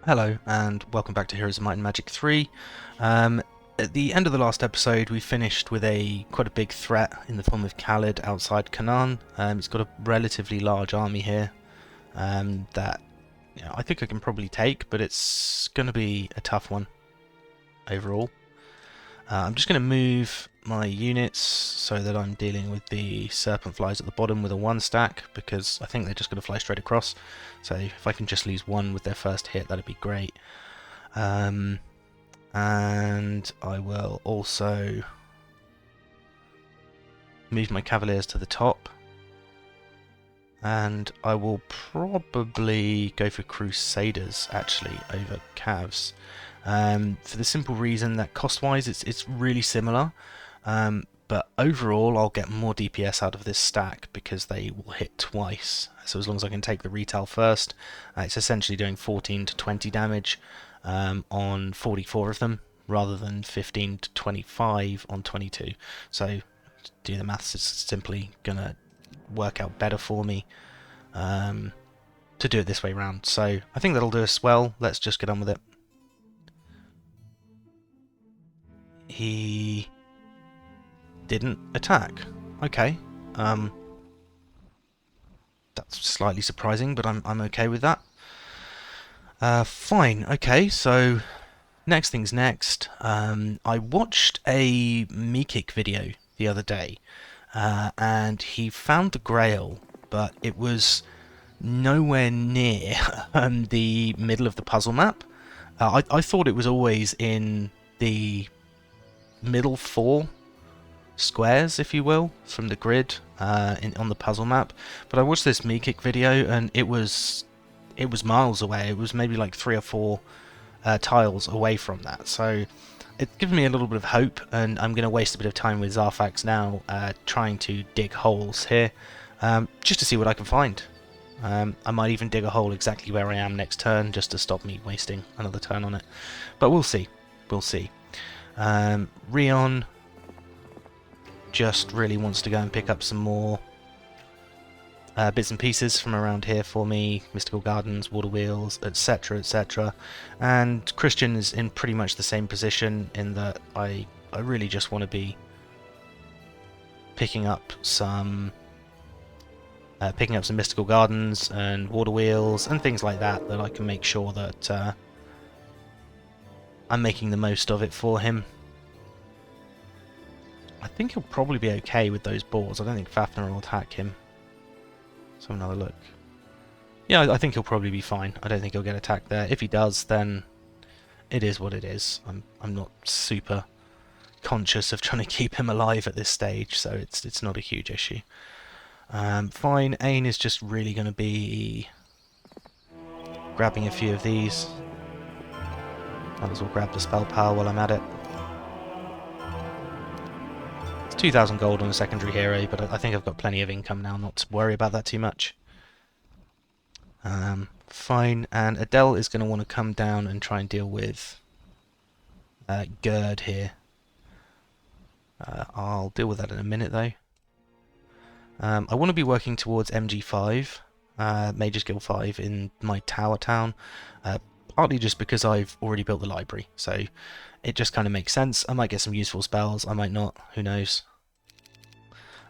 Hello and welcome back to Heroes of Might and Magic 3. At the end of the last episode we finished with quite a big threat in the form of Khalid outside Canaan. He's got a relatively large army here that I think I can probably take, but it's going to be a tough one overall. I'm just going to move my units so that I'm dealing with the serpent flies at the bottom with a 1 stack, because I think they're just going to fly straight across. So if I can just lose 1 with their first hit, that'd be great. And I will also move my cavaliers to the top. And I will probably go for Crusaders, actually, over Cavs. For the simple reason that cost-wise it's really similar, but overall I'll get more DPS out of this stack because they will hit twice. So as long as I can take the retail first, it's essentially doing 14 to 20 damage on 44 of them, rather than 15 to 25 on 22. So to do the maths, it's simply going to work out better for me to do it this way round. So I think that'll do us well. Let's just get on with it. He didn't attack. Okay. That's slightly surprising, but I'm okay with that. Fine. Okay, so next thing's next. I watched a Meekick video the other day, and he found the Grail, but it was nowhere near the middle of the puzzle map. I thought it was always in the middle 4 squares, if you will, from the grid on the puzzle map. But I watched this Meekick video and it was miles away. It was maybe like 3 or 4 tiles away from that. So it gives me a little bit of hope, and I'm going to waste a bit of time with Zarfax now trying to dig holes here just to see what I can find. I might even dig a hole exactly where I am next turn just to stop me wasting another turn on it. But we'll see. We'll see. Rion just really wants to go and pick up some more bits and pieces from around here for me. Mystical Gardens, Water Wheels, etc, etc. And Christian is in pretty much the same position in that I really just want to be picking up some Mystical Gardens and Water Wheels and things like that I can make sure that I'm making the most of it for him. I think he'll probably be okay with those boars. I don't think Fafnir will attack him. Let's have another look. Yeah, I think he'll probably be fine. I don't think he'll get attacked there. If he does, then it is what it is. I'm not super conscious of trying to keep him alive at this stage, so it's not a huge issue. Fine, Ain is just really going to be grabbing a few of these. Might as well grab the spell power while I'm at it. It's 2,000 gold on a secondary hero, but I think I've got plenty of income now not to worry about that too much. Fine, and Adela is going to want to come down and try and deal with Gerd here. I'll deal with that in a minute though. I want to be working towards MG5, Mage's Guild 5 in my tower town, partly just because I've already built the library, so it just kind of makes sense. I might get some useful spells, I might not, who knows.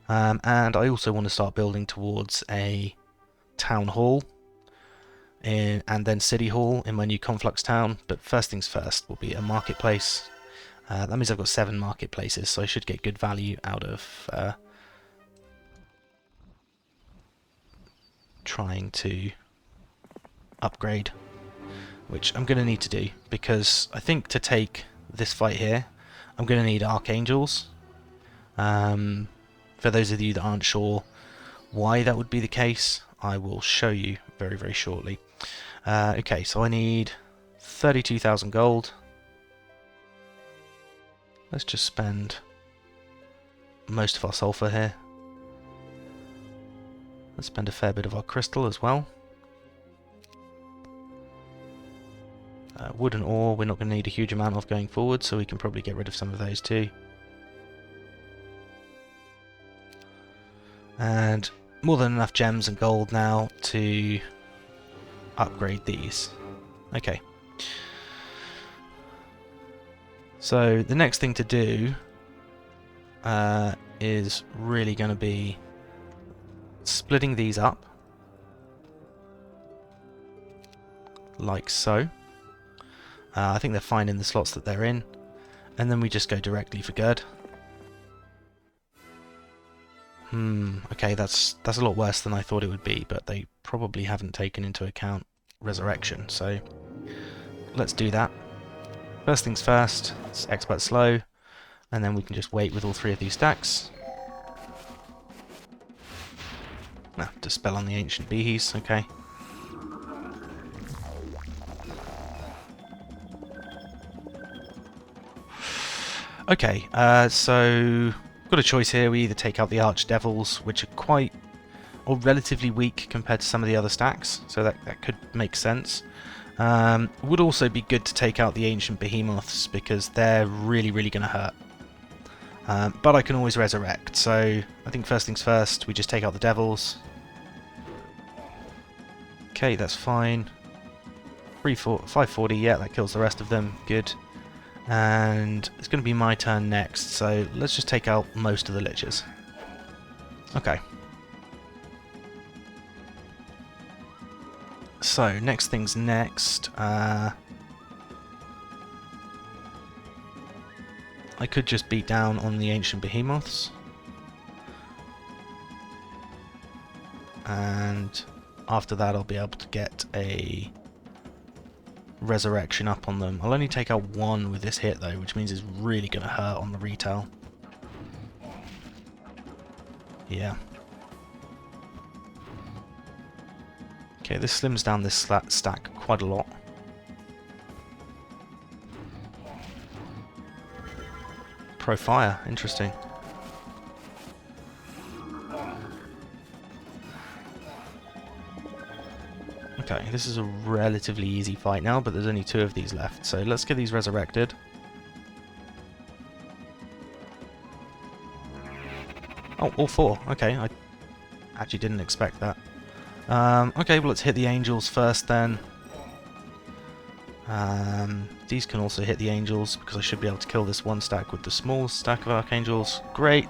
And I also want to start building towards a town hall and then city hall in my new Conflux town, but first things first will be a marketplace. That means I've got 7 marketplaces, so I should get good value out of trying to upgrade, which I'm going to need to do, because I think to take this fight here I'm going to need archangels. For those of you that aren't sure why that would be the case, I will show you very, very shortly. Okay, so I need 32,000 gold. Let's just spend most of our sulfur here. Let's spend a fair bit of our crystal as well. Wood and ore we're not going to need a huge amount of going forward, so we can probably get rid of some of those too. And more than enough gems and gold now to upgrade these. Okay, So the next thing to do is really going to be splitting these up like so. I think they're fine in the slots that they're in, and then we just go directly for good. Okay, that's a lot worse than I thought it would be, but they probably haven't taken into account resurrection, so let's do that. First things first, it's expert slow, and then we can just wait with all three of these stacks. Dispel on the ancient behes, okay. Okay, so got a choice here. We either take out the archdevils, which are quite or relatively weak compared to some of the other stacks, so that could make sense. Would also be good to take out the ancient behemoths because they're really going to hurt. But I can always resurrect, so I think first things first, we just take out the devils. Okay, that's fine. 540, yeah, that kills the rest of them. Good. And it's going to be my turn next, so let's just take out most of the liches. Okay. So, next thing's next. I could just beat down on the ancient behemoths. And after that I'll be able to get a resurrection up on them. I'll only take out one with this hit though, which means it's really going to hurt on the retail. Yeah. Okay, this slims down this stack quite a lot. Pro fire, interesting. Okay, this is a relatively easy fight now, but there's only 2 of these left, so let's get these resurrected. Oh, all 4. Okay, I actually didn't expect that. Okay, well let's hit the angels first then. These can also hit the angels because I should be able to kill this one stack with the small stack of archangels. Great.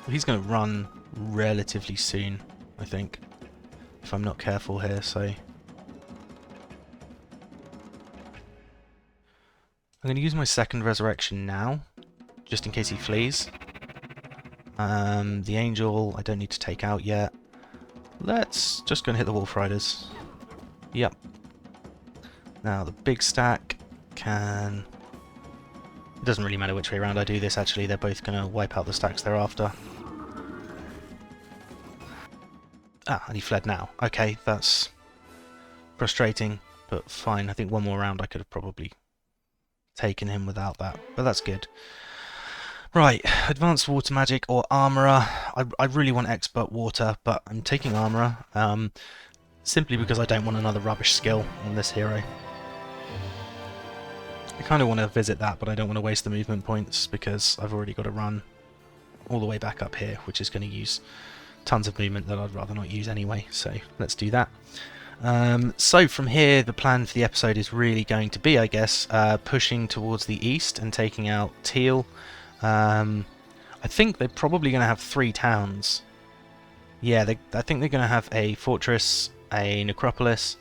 He's going to run relatively soon, I think, if I'm not careful here, so I'm going to use my second resurrection now, just in case he flees. The angel I don't need to take out yet. Let's just go and hit the wolf riders. Yep. Now the big stack can... It doesn't really matter which way around I do this, actually. They're both going to wipe out the stacks thereafter. Ah, and he fled now. Okay, that's frustrating, but fine. I think one more round I could have probably taken him without that, but that's good. Right, advanced water magic or armourer. I really want expert water, but I'm taking armourer, simply because I don't want another rubbish skill on this hero. I kind of want to visit that, but I don't want to waste the movement points because I've already got to run all the way back up here, which is going to use tons of movement that I'd rather not use anyway, so let's do that. So from here, the plan for the episode is really going to be, I guess, pushing towards the east and taking out Teal. I think they're probably going to have 3 towns. Yeah, I think they're going to have a fortress, a necropolis,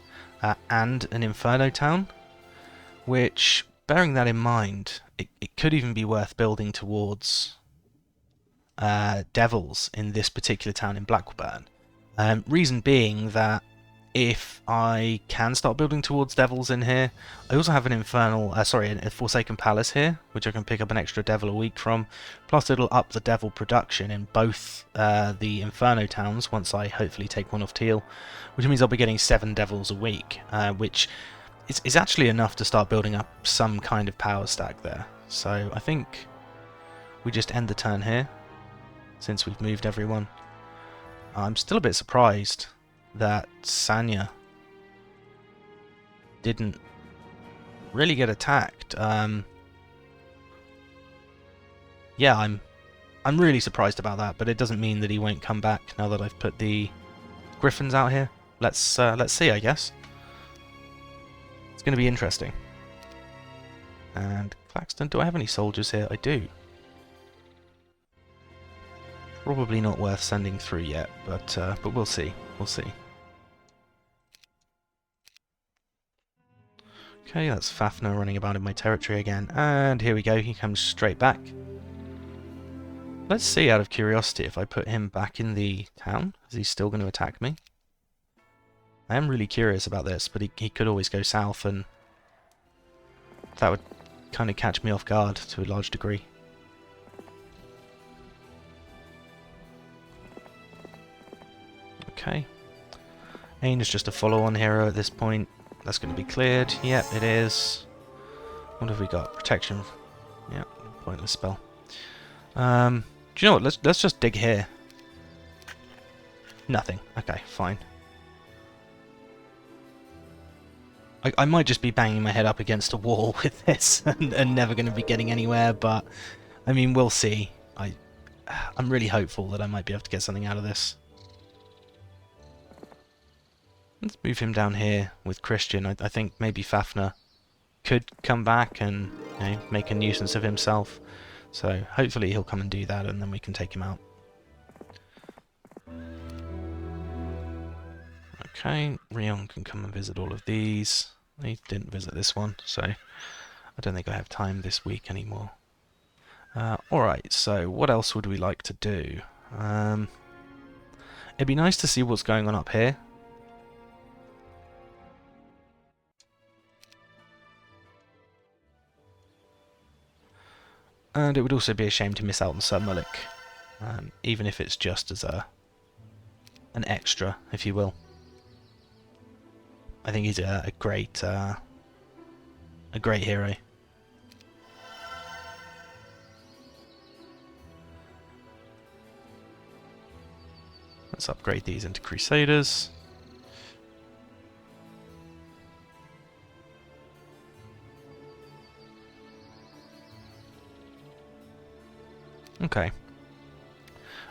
and an inferno town, which, bearing that in mind, it could even be worth building towards devils in this particular town in Blackburn. Reason being that if I can start building towards devils in here, I also have an a Forsaken Palace here, which I can pick up an extra devil a week from, plus it'll up the devil production in both the Inferno towns once I hopefully take one off Teal, which means I'll be getting 7 devils a week, which is actually enough to start building up some kind of power stack there. So I think we just end the turn here, since we've moved everyone. I'm still a bit surprised that Sanya didn't really get attacked. Yeah, I'm I'm really surprised about that, but it doesn't mean that he won't come back now that I've put the griffins out here. Let's see, I guess. It's going to be interesting. And Claxton, do I have any soldiers here? I do. Probably not worth sending through yet, but we'll see. We'll see. Okay, that's Fafnir running about in my territory again, and here we go. He comes straight back. Let's see, out of curiosity, if I put him back in the town, is he still going to attack me? I am really curious about this, but he could always go south, and that would kind of catch me off guard to a large degree. Okay. Ain is just a follow-on hero at this point. That's going to be cleared. Yep, it is. What have we got? Protection. Yeah, pointless spell. Do you know what? Let's just dig here. Nothing. Okay, fine. I might just be banging my head up against a wall with this and never going to be getting anywhere, but I mean, we'll see. I'm really hopeful that I might be able to get something out of this. Let's move him down here with Christian. I think maybe Fafnir could come back and, you know, make a nuisance of himself. So hopefully he'll come and do that, and then we can take him out. Okay, Rion can come and visit all of these. He didn't visit this one, so I don't think I have time this week anymore. Alright, so what else would we like to do? It'd be nice to see what's going on up here. And it would also be a shame to miss out on Sir Mullick, even if it's just as an extra, if you will. I think he's a great hero. Let's upgrade these into Crusaders. Okay.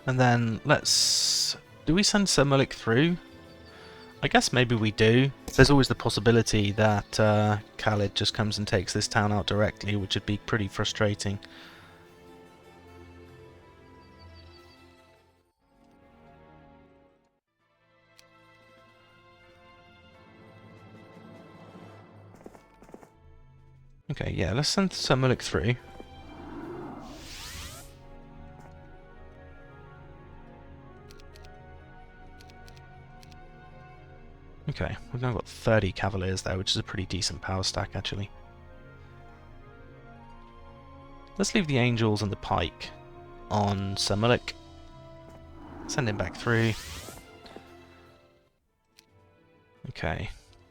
And then let's... Do we send Sir Mullick through? I guess maybe we do. There's always the possibility that Khalid just comes and takes this town out directly, which would be pretty frustrating. Okay, yeah, let's send Sir Mullick through. Okay, we've now got 30 Cavaliers there, which is a pretty decent power stack, actually. Let's leave the Angels and the Pike on Sir Mullick. Send him back through. Okay,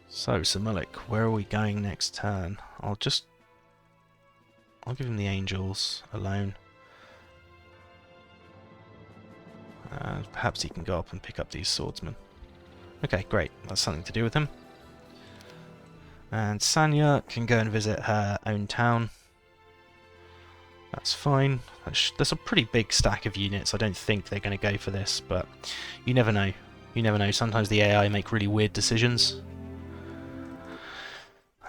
so Sir Mullick, where are we going next turn? I'll give him the Angels alone. And perhaps he can go up and pick up these swordsmen. Okay, great. That's something to do with him. And Sanya can go and visit her own town. That's fine. That's a pretty big stack of units. I don't think they're going to go for this, but you never know. You never know. Sometimes the AI make really weird decisions.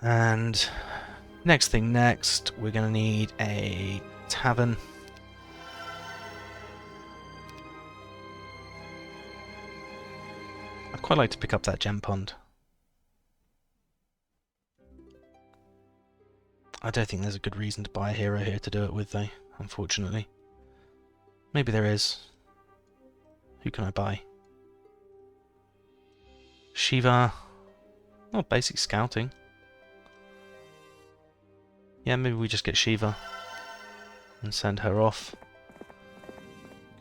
And next thing next, we're going to need a tavern. I'd quite like to pick up that gem pond. I don't think there's a good reason to buy a hero here to do it with, though, unfortunately. Maybe there is. Who can I buy? Shiva. Oh, basic scouting. Yeah, maybe we just get Shiva and send her off.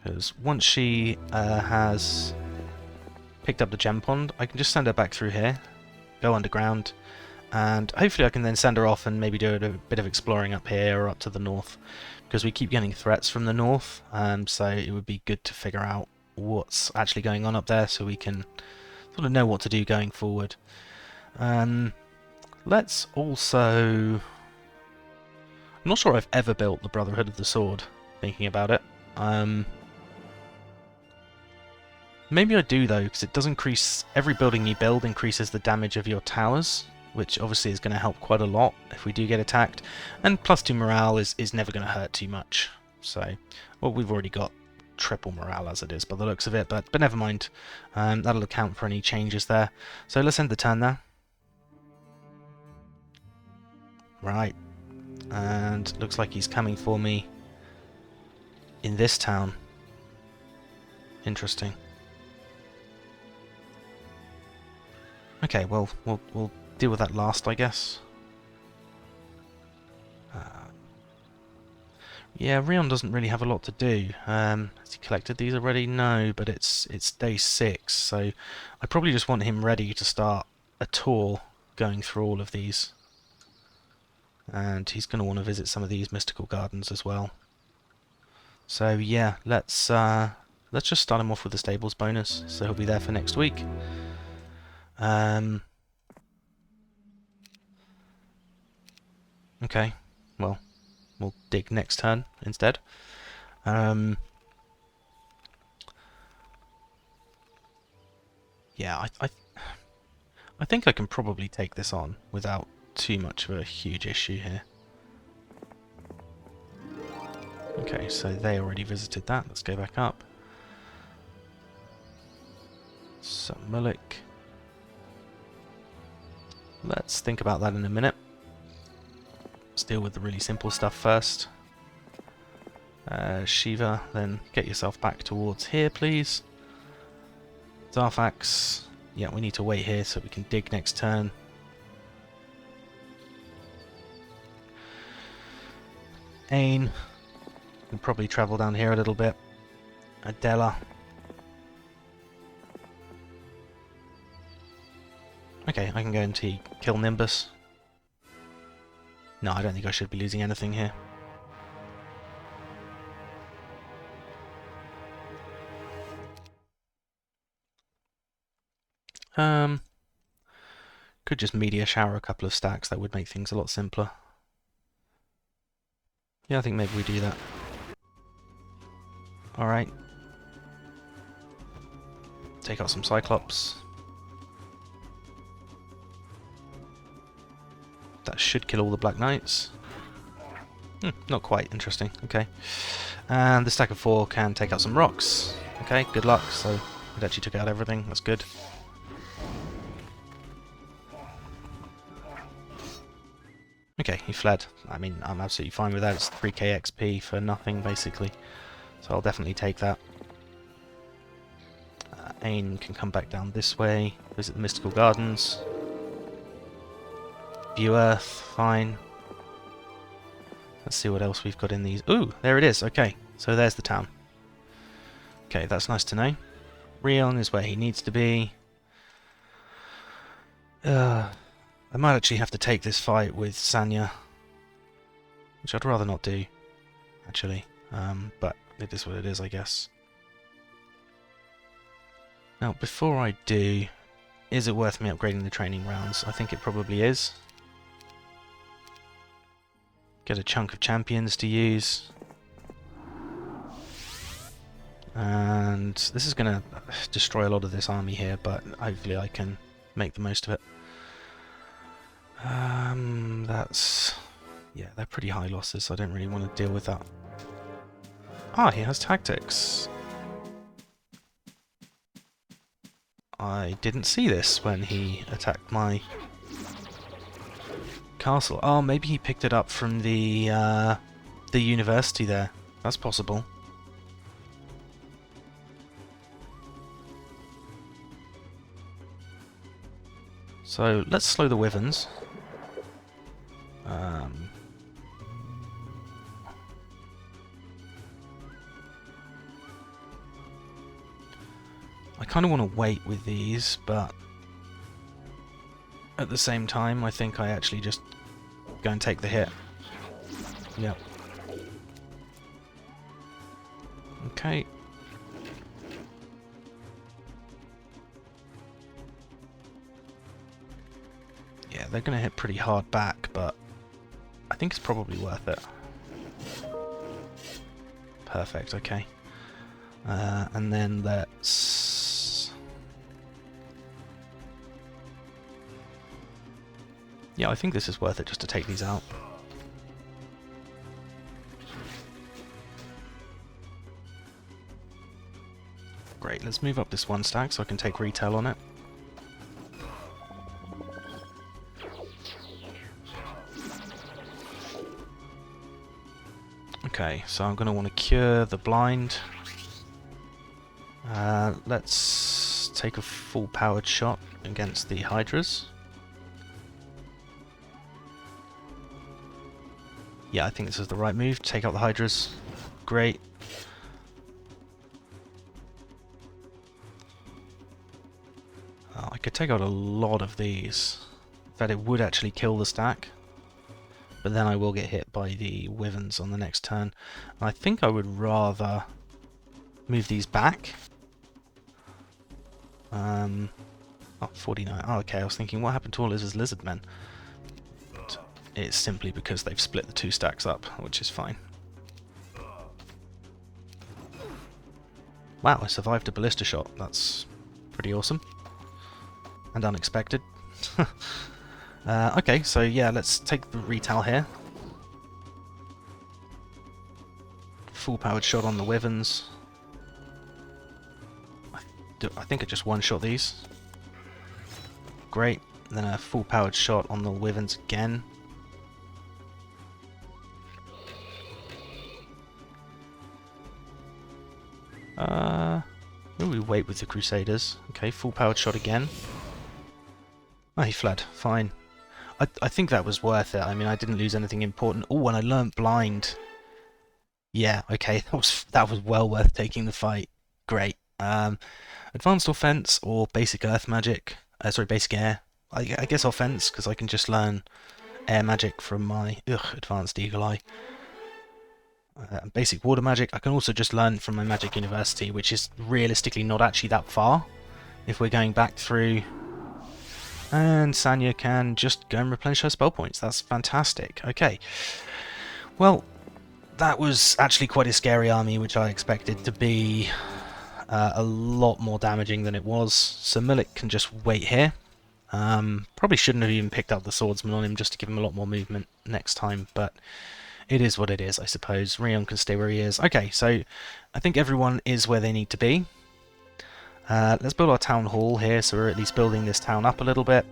Because once she has picked up the gem pond, I can just send her back through here, go underground, and hopefully I can then send her off and maybe do a bit of exploring up here or up to the north, because we keep getting threats from the north, so it would be good to figure out what's actually going on up there so we can sort of know what to do going forward. Let's also... I'm not sure I've ever built the Brotherhood of the Sword, thinking about it. Maybe I do though, because it does increase, every building you build increases the damage of your towers, which obviously is going to help quite a lot if we do get attacked. And +2 morale is never going to hurt too much. So, well, we've already got triple morale as it is by the looks of it, but never mind. That'll account for any changes there. So let's end the turn there. Right. And looks like he's coming for me in this town. Interesting. Okay, well, we'll deal with that last, I guess. Yeah, Rion doesn't really have a lot to do. Has he collected these already? No, but it's day 6, so I probably just want him ready to start a tour going through all of these. And he's going to want to visit some of these mystical gardens as well. So yeah, let's just start him off with the stables bonus, so he'll be there for next week. Okay, well, we'll dig next turn instead. Yeah, I think I can probably take this on without too much of a huge issue here. Okay, so they already visited that. Let's go back up. So Mullik. Let's think about that in a minute. Let's deal with the really simple stuff first. Shiva, then get yourself back towards here, please. Zarfax, yeah, we need to wait here so we can dig next turn. Ain can probably travel down here a little bit. Adela. Okay, I can go into kill Nimbus. No, I don't think I should be losing anything here. Could just meteor shower a couple of stacks, that would make things a lot simpler. Yeah, I think maybe we do that. Alright. Take out some Cyclops. That should kill all the Black Knights. Not quite. Interesting. Okay. And the stack of 4 can take out some rocks. Okay, good luck. So it actually took out everything. That's good. Okay, he fled. I mean, I'm absolutely fine with that. It's 3k XP for nothing, basically. So I'll definitely take that. Ain can come back down this way, visit the Mystical Gardens. View Earth, fine. Let's see what else we've got in these. Ooh, there it is. Okay, so there's the town. Okay, that's nice to know. Rion is where he needs to be. I might actually have to take this fight with Sanya, which I'd rather not do, actually. But it is what it is, I guess. Now, before I do, is it worth me upgrading the training rounds? I think it probably is. Get a chunk of champions to use. And this is going to destroy a lot of this army here, but hopefully I can make the most of it. That's... yeah, they're pretty high losses, so I don't really want to deal with that. Ah, he has tactics. I didn't see this when he attacked my castle. Oh, maybe he picked it up from the university there. That's possible. So let's slow the Wyverns. I kind of want to wait with these, but at the same time, I think I actually just go and take the hit. Yep. Okay. Yeah, they're going to hit pretty hard back, but I think it's probably worth it. Perfect, okay. And then let's... Yeah, I think this is worth it just to take these out. Great, let's move up this one stack so I can take retail on it. Okay, so I'm going to want to cure the blind. Let's take a full powered shot against the hydras. Yeah, I think this is the right move. Take out the hydras. Great. Oh, I could take out a lot of these. In fact, it would actually kill the stack. But then I will get hit by the wyverns on the next turn. And I think I would rather move these back. Oh, 49. Oh, okay, I was thinking, what happened to all his lizard men? But it's simply because they've split the two stacks up, which is fine. Wow, I survived a ballista shot. That's pretty awesome. And unexpected. Okay, so yeah, let's take the retail here. Full powered shot on the wyverns. I think I just one-shot these. Great. Then a full powered shot on the wyverns again. Maybe we wait with the Crusaders. Okay, full powered shot again. Oh, he fled. Fine. I think that was worth it. I mean, I didn't lose anything important. Oh, and I learnt blind. Yeah, okay, that was well worth taking the fight. Great. Advanced offense or basic earth magic. Sorry, basic air. I guess offense, because I can just learn air magic from my advanced eagle eye. Basic water magic. I can also just learn from my magic university, which is realistically not actually that far. If we're going back through... And Sanya can just go and replenish her spell points. That's fantastic. Okay. Well, that was actually quite a scary army, which I expected to be a lot more damaging than it was. So Milik can just wait here. Probably shouldn't have even picked up the swordsman on him just to give him a lot more movement next time, but it is what it is, I suppose. Rion can stay where he is. Okay, so I think everyone is where they need to be. Let's build our town hall here, so we're at least building this town up a little bit.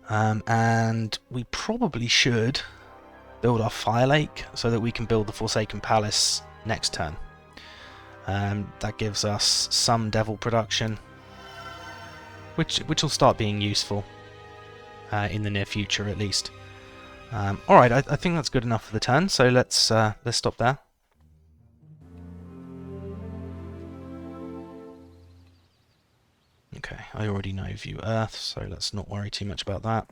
And we probably should build our fire lake so that we can build the Forsaken Palace next turn. That gives us some devil production, which will start being useful in the near future at least. Alright, I think that's good enough for the turn, so let's stop there. Okay, I already know View Earth, so let's not worry too much about that.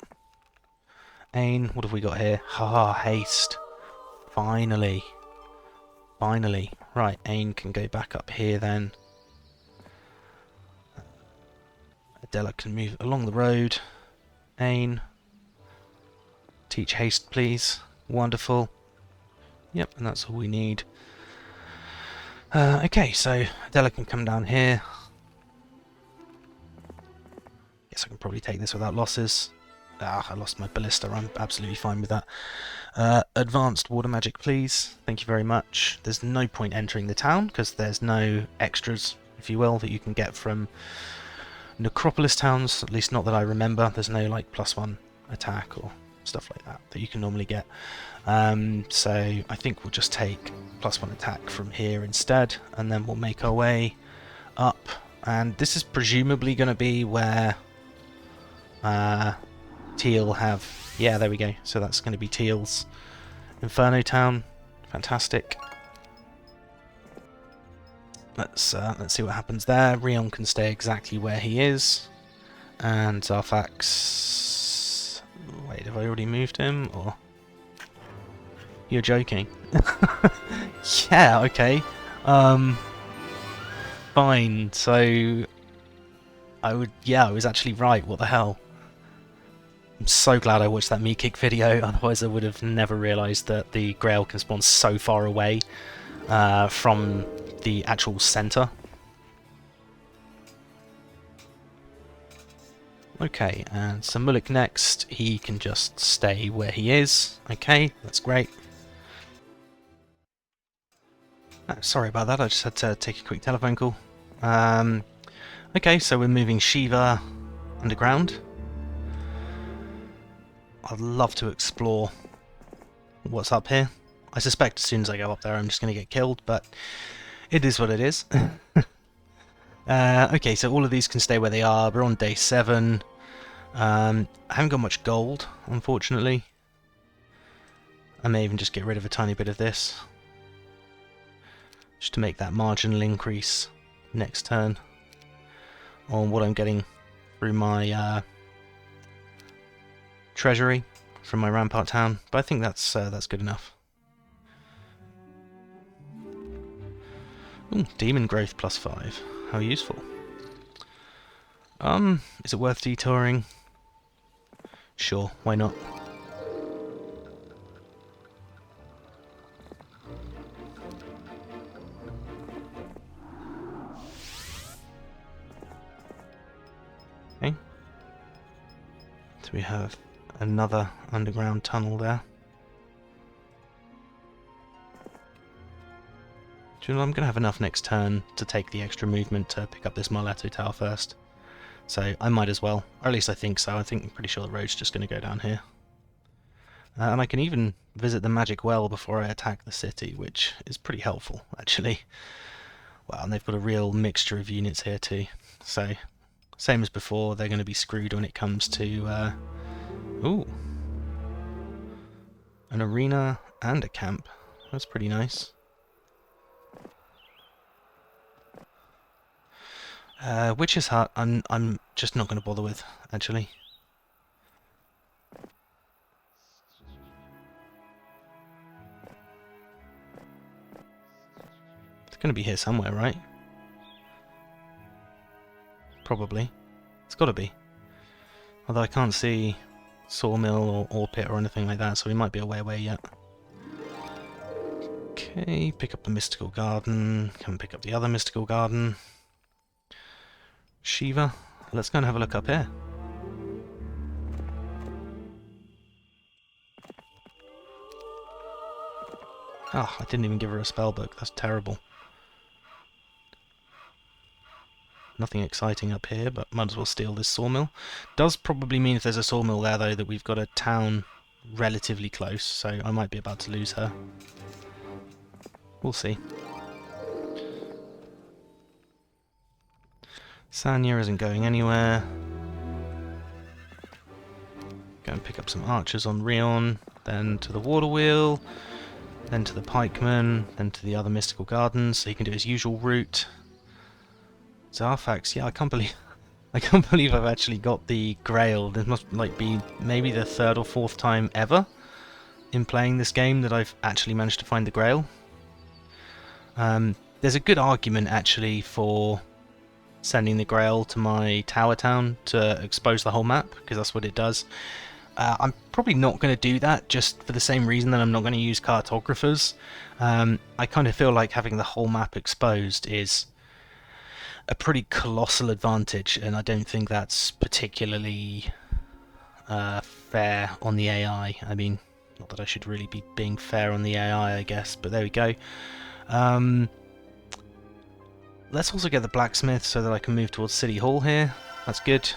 Ain, what have we got here? Haha, haste. Finally. Finally. Right, Ain can go back up here then. Adela can move along the road. Ain. Teach haste, please. Wonderful. Yep, and that's all we need. Okay, so Adela can come down here. Guess I can probably take this without losses. Ah, I lost my ballista. I'm absolutely fine with that. Advanced water magic, please. Thank you very much. There's no point entering the town because there's no extras, if you will, that you can get from Necropolis towns. At least not that I remember. There's no like +1 attack or stuff like that you can normally get. So I think we'll just take +1 attack from here instead, and then we'll make our way up. And this is presumably going to be where Teal have... Yeah, there we go. So that's going to be Teal's Inferno Town. Fantastic. Let's see what happens there. Rion can stay exactly where he is. And Zarfax... Wait, have I already moved him? Or... You're joking. Yeah, okay. Fine. So... I was actually right. What the hell? I'm so glad I watched that me kick video, otherwise I would have never realised that the Grail can spawn so far away. from the actual centre. Okay, and Samulik next. He can just stay where he is. Okay, that's great. Sorry about that, I just had to take a quick telephone call. Okay, so we're moving Shiva underground. I'd love to explore what's up here. I suspect as soon as I go up there I'm just going to get killed, but it is what it is. Okay, so all of these can stay where they are. We're on day 7. I haven't got much gold, unfortunately. I may even just get rid of a tiny bit of this, just to make that marginal increase next turn on what I'm getting through my treasury from my rampart town. But I think that's good enough. Ooh, demon growth +5. How useful. Is it worth detouring? Sure, why not? Okay. So we have another underground tunnel there. Do you know, I'm going to have enough next turn to take the extra movement to pick up this Marletto Tower first. So I might as well, or at least I think so. I'm pretty sure the road's just going to go down here. And I can even visit the magic well before I attack the city, which is pretty helpful, actually. Wow, and they've got a real mixture of units here too. So, same as before, they're going to be screwed when it comes to... ooh. An arena and a camp. That's pretty nice. Witch's Hut, I'm just not going to bother with, actually. It's going to be here somewhere, right? Probably. It's got to be. Although I can't see sawmill or ore pit or anything like that, so we might be a way away yet. Okay, pick up the mystical garden. Come and pick up the other mystical garden. Shiva. Let's go and have a look up here. Oh, I didn't even give her a spell book. That's terrible. Nothing exciting up here, but might as well steal this sawmill. Does probably mean if there's a sawmill there, though, that we've got a town relatively close, so I might be about to lose her. We'll see. Sanya isn't going anywhere. Go and pick up some archers on Rion, then to the water wheel, then to the pikeman, then to the other mystical gardens, so he can do his usual route. Zarfax, yeah, I can't believe I've actually got the Grail. This must be maybe the 3rd or 4th time ever in playing this game that I've actually managed to find the Grail. There's a good argument actually for sending the Grail to my tower town to expose the whole map, because that's what it does. I'm probably not going to do that, just for the same reason that I'm not going to use cartographers. I kind of feel like having the whole map exposed is a pretty colossal advantage, and I don't think that's particularly fair on the AI. I mean, not that I should really be being fair on the AI, I guess, but there we go. Let's also get the blacksmith so that I can move towards City Hall here. That's good.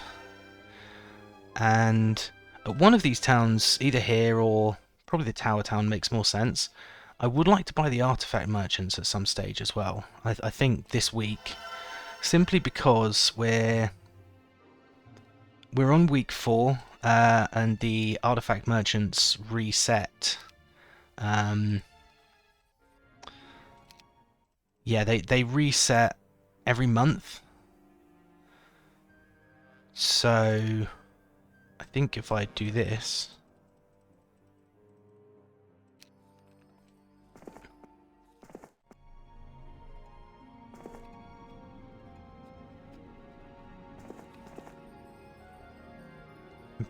And one of these towns, either here or probably the tower town, makes more sense. I would like to buy the artifact merchants at some stage as well. I think this week, simply because we're on week 4, and the artifact merchants reset. Yeah, they reset every month. So I think if I do this,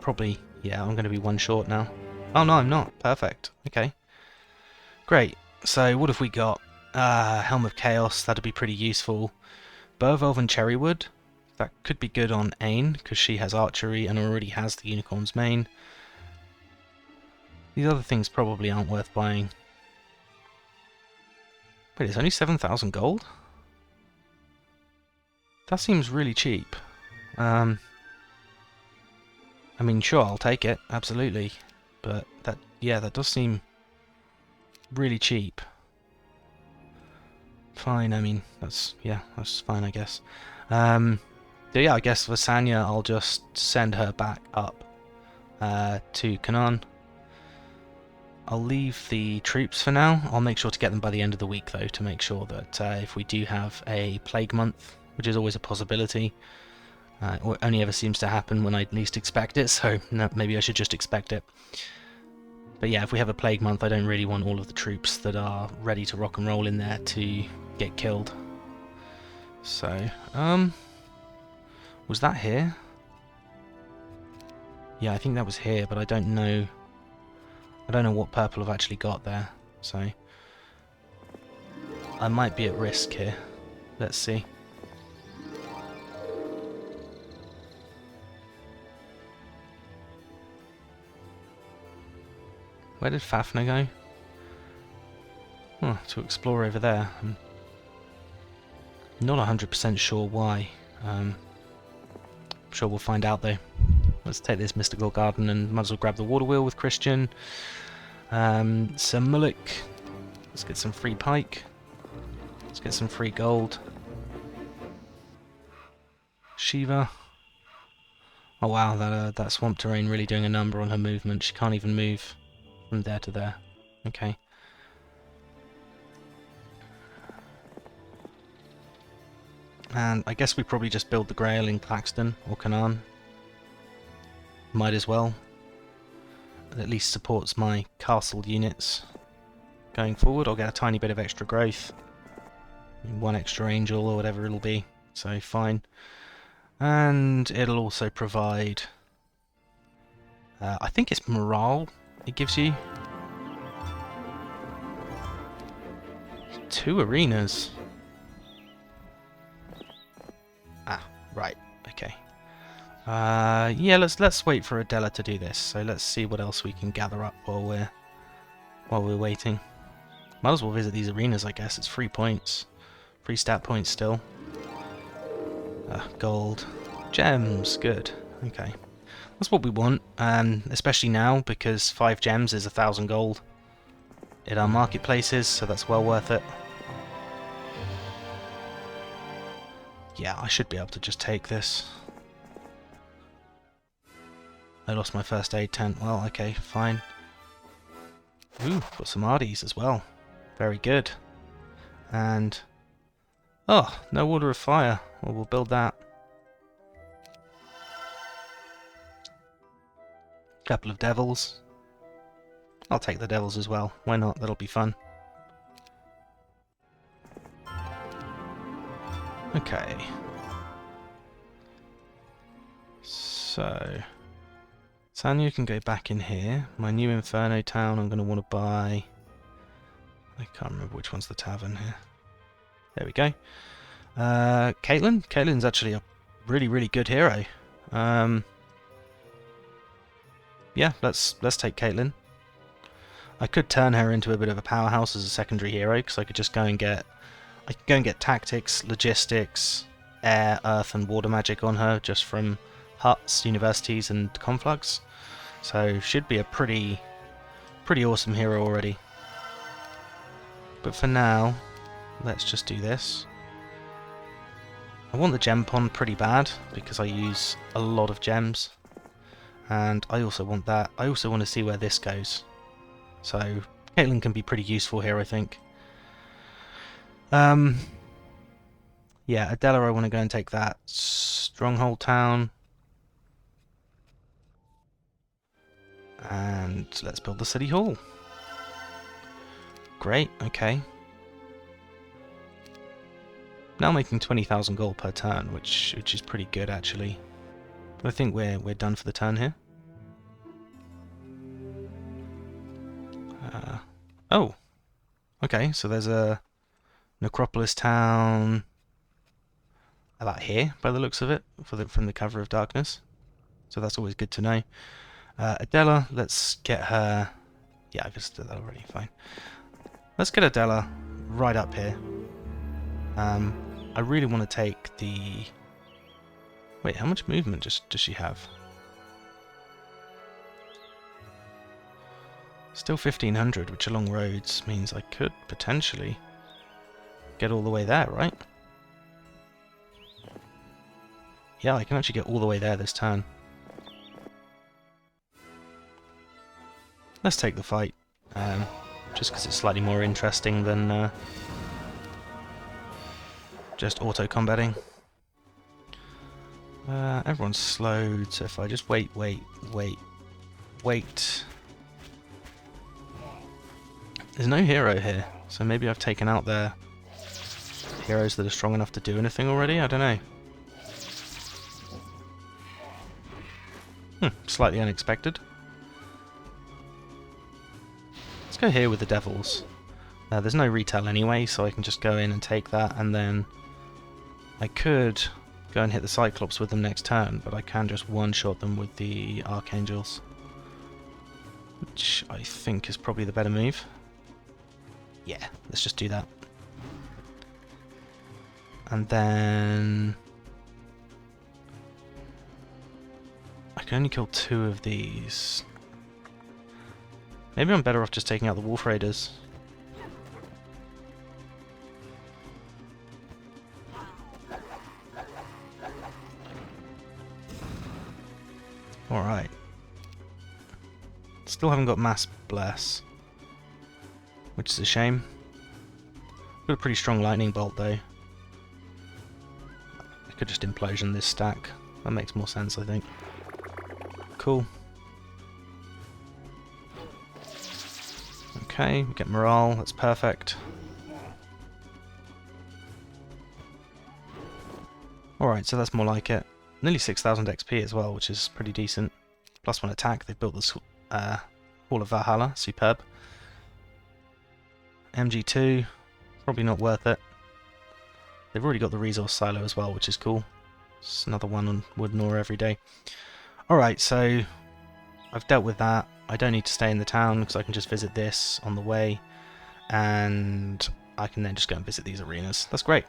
probably, yeah, I'm going to be one short now. Oh no, I'm not. Perfect. Okay. Great. So what have we got? Helm of Chaos, that'd be pretty useful. Burvolve and Cherrywood, that could be good on Ain, because she has archery and already has the Unicorn's Mane. These other things probably aren't worth buying. Wait, it's only 7,000 gold? That seems really cheap. I mean, sure, I'll take it, absolutely. But that, yeah, that does seem really cheap. Fine, I mean, that's fine, I guess. So yeah, I guess for Sanya, I'll just send her back up to Canaan. I'll leave the troops for now. I'll make sure to get them by the end of the week, though, to make sure that if we do have a plague month, which is always a possibility, it only ever seems to happen when I least expect it, so no, maybe I should just expect it. But yeah, if we have a plague month, I don't really want all of the troops that are ready to rock and roll in there to get killed. So, was that here? Yeah, I think that was here, but I don't know. I don't know what purple I've actually got there, so I might be at risk here. Let's see. Where did Fafnir go? Oh, to explore over there. I'm not 100% sure why. I'm sure we'll find out though. Let's take this mystical garden and might as well grab the water wheel with Christian. Sir Mullock. Let's get some free pike. Let's get some free gold. Shiva. Oh wow, that swamp terrain really doing a number on her movement. She can't even move from there to there. Okay. And I guess we probably just build the Grail in Claxton or Canaan. Might as well. It at least supports my castle units going forward. I'll get a tiny bit of extra growth. One extra angel or whatever it'll be. So fine. And it'll also provide... I think it's morale it gives you. 2 arenas. Ah, right. Okay. Yeah, let's wait for Adela to do this. So let's see what else we can gather up while we're waiting. Might as well visit these arenas, I guess. It's free points, free stat points still. Gold, gems, good. Okay, that's what we want. Especially now because 5 gems is 1,000 gold in our marketplaces, so that's well worth it. Yeah, I should be able to just take this. I lost my first aid tent. Well, okay, fine. Ooh, got some Ardis as well. Very good. And... oh, no Order of Fire. Well, we'll build that. Couple of Devils. I'll take the Devils as well. Why not? That'll be fun. Okay. So... Sanya can go back in here. My new Inferno town I'm going to want to buy... I can't remember which one's the tavern here. There we go. Caitlin? Caitlin's actually a really, really good hero. Yeah, let's take Caitlin. I could turn her into a bit of a powerhouse as a secondary hero, because I could just go and get... I could go and get tactics, logistics, air, earth and water magic on her, just from huts, universities and conflux. So should be a pretty awesome hero already. But for now, let's just do this. I want the gem pond pretty bad, because I use a lot of gems. And I also want that. I also want to see where this goes. So, Caitlin can be pretty useful here, I think. Yeah, Adela, I want to go and take that stronghold town. And let's build the city hall. Great, okay. Now making 20,000 gold per turn, which is pretty good actually. But I think we're done for the turn here. Oh, okay. So there's a Necropolis town, about here by the looks of it, from the cover of darkness. So that's always good to know. Adela, let's get her. Yeah, I guess did that already. Fine. Let's get Adela right up here. I really want to take the. Wait, how much movement does she have? Still 1500, which along roads means I could potentially get all the way there, right? Yeah, I can actually get all the way there this turn. Let's take the fight, just because it's slightly more interesting than just auto-combating. Everyone's slowed, so if I just wait. There's no hero here, so maybe I've taken out their heroes that are strong enough to do anything already? I don't know. Slightly unexpected. Let's go here with the devils. There's no retail anyway, so I can just go in and take that, and then I could go and hit the Cyclops with them next turn, but I can just one-shot them with the Archangels, which I think is probably the better move. Yeah, let's just do that. And then I can only kill 2 of these. Maybe I'm better off just taking out the Wolf Raiders. Alright. Still haven't got Mass Bless, which is a shame. Got a pretty strong Lightning Bolt though. I could just Implosion this stack. That makes more sense, I think. Cool. Okay, we get morale, that's perfect. Alright, so that's more like it. Nearly 6,000 XP as well, which is pretty decent. +1 attack, they've built this Hall of Valhalla, superb. MG2, probably not worth it. They've already got the resource silo as well, which is cool. It's another one on wood and ore every day. Alright, so I've dealt with that. I don't need to stay in the town because I can just visit this on the way, and I can then just go and visit these arenas. That's great.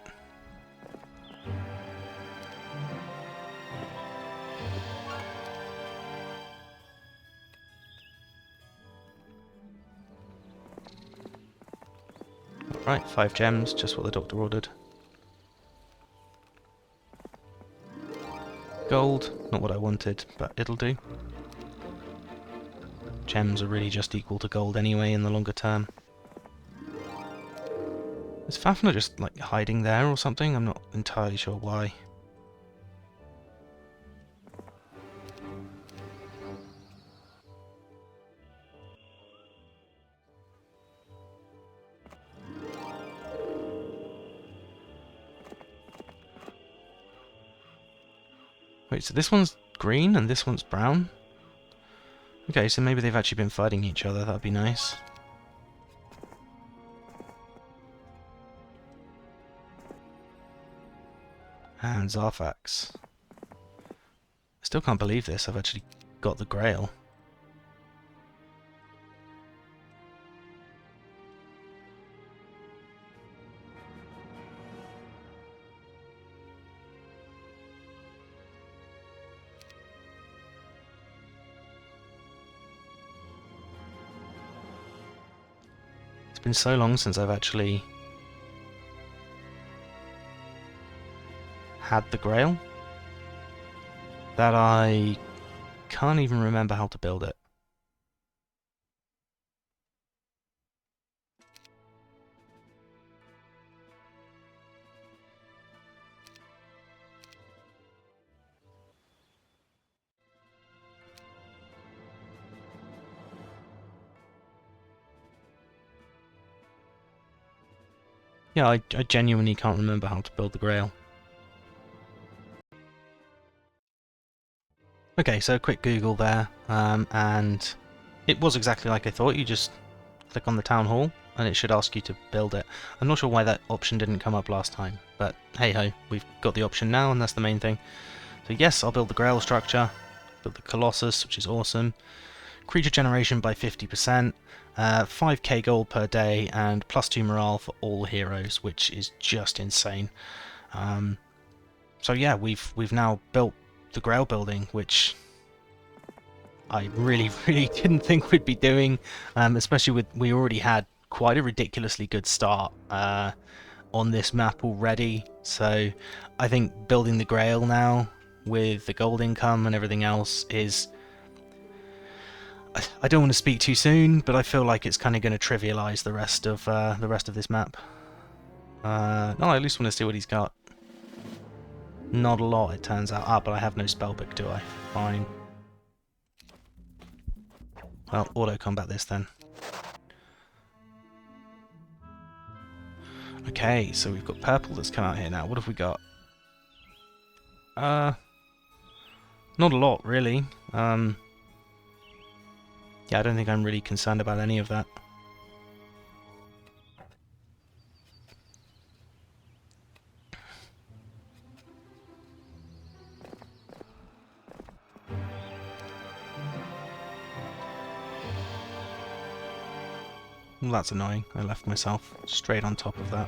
Right, 5 gems, just what the doctor ordered. Gold, not what I wanted, but it'll do. Gems are really just equal to gold anyway in the longer term. Is Fafnir just like hiding there or something? I'm not entirely sure why. Wait, so this one's green and this one's brown? Okay, so maybe they've actually been fighting each other, that'd be nice. And Zarfax. I still can't believe this, I've actually got the Grail. It's been so long since I've actually had the Grail that I can't even remember how to build it. Yeah, I genuinely can't remember how to build the Grail. Okay, so a quick Google there, and it was exactly like I thought. You just click on the town hall, and it should ask you to build it. I'm not sure why that option didn't come up last time, but hey-ho, we've got the option now, and that's the main thing. So yes, I'll build the Grail structure, build the Collosus, which is awesome. Creature generation by 50%, 5k gold per day, and +2 morale for all heroes, which is just insane. So yeah, we've now built the Grail building, which I really didn't think we'd be doing, especially with we already had quite a ridiculously good start on this map already. So I think building the Grail now with the gold income and everything else is, I don't want to speak too soon, but I feel like it's kind of going to trivialize the rest of this map. No, I at least want to see what he's got. Not a lot, it turns out. Ah, but I have no spellbook, do I? Fine. Well, auto combat this then. Okay, so we've got purple that's come out here now. What have we got? Not a lot, really. Yeah, I don't think I'm really concerned about any of that. Well, that's annoying. I left myself straight on top of that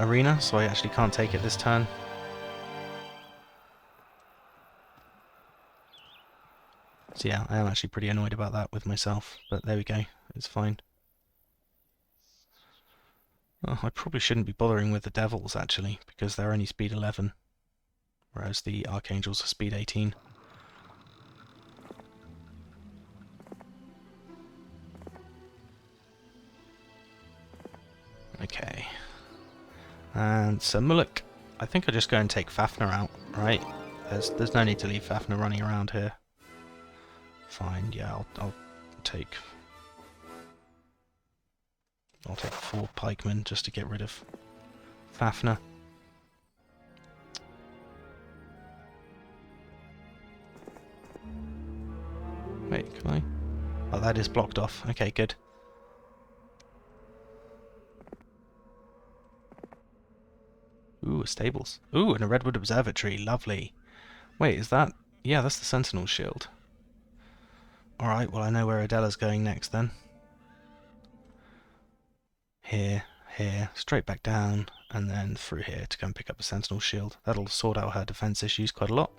arena, so I actually can't take it this turn. So yeah, I am actually pretty annoyed about that with myself, but there we go. It's fine. Oh, I probably shouldn't be bothering with the Devils, actually, because they're only speed 11, whereas the Archangels are speed 18. Okay. And so Mullock, I think I'll just go and take Fafnir out, right? There's no need to leave Fafnir running around here. Fine, yeah, I'll take 4 pikemen just to get rid of Fafnir. Wait, can I? Oh, that is blocked off. Okay, good. Ooh, stables. Ooh, and a redwood observatory. Lovely. Wait, is that... Yeah, that's the Sentinel shield. Alright, well I know where Adela's going next then. Here, straight back down, and then through here to go and pick up a Sentinel shield. That'll sort out her defense issues quite a lot.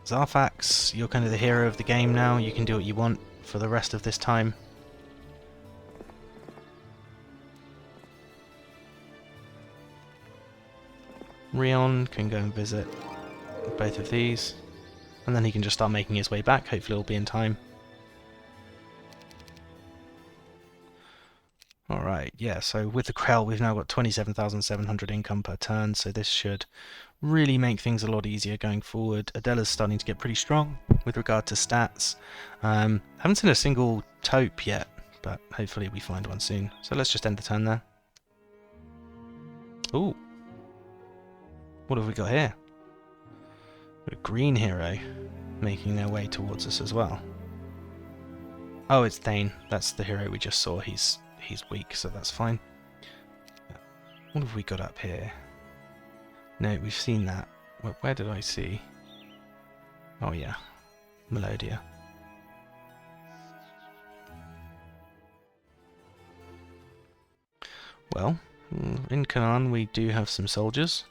Zarfax, you're kind of the hero of the game now. You can do what you want for the rest of this time. Rion can go and visit both of these, and then he can just start making his way back. Hopefully it'll be in time. Alright, yeah, so with the Grail we've now got 27,700 income per turn, so this should really make things a lot easier going forward. Adela's starting to get pretty strong with regard to stats. Haven't seen a single taupe yet, but hopefully we find one soon. So let's just end the turn there. Ooh. What have we got here? A green hero making their way towards us as well. Oh, it's Thane. That's the hero we just saw. He's weak, so that's fine. What have we got up here? No, we've seen that. Where did I see? Oh yeah, Melodia. Well, in Canaan we do have some soldiers.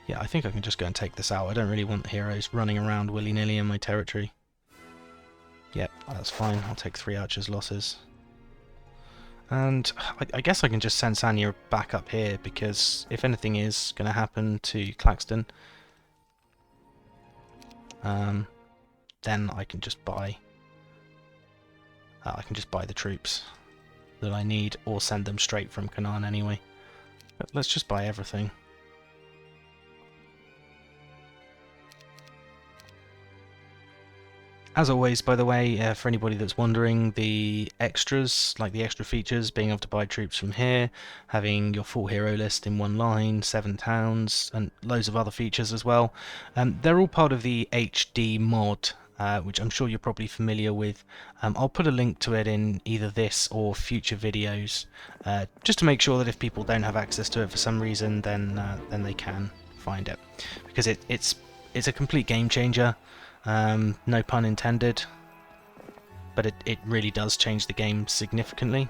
Yeah, I think I can just go and take this out. I don't really want heroes running around willy-nilly in my territory. Yep, that's fine. I'll take 3 archers' losses. And I guess I can just send Sanya back up here, because if anything is going to happen to Claxton, then I can just buy the troops that I need, or send them straight from Canaan anyway. But let's just buy everything. As always, by the way, for anybody that's wondering, the extras, like the extra features, being able to buy troops from here, having your full hero list in one line, 7 towns, and loads of other features as well, they're all part of the HD mod, which I'm sure you're probably familiar with. I'll put a link to it in either this or future videos, just to make sure that if people don't have access to it for some reason, then they can find it, because it's a complete game changer. No pun intended, but it really does change the game significantly.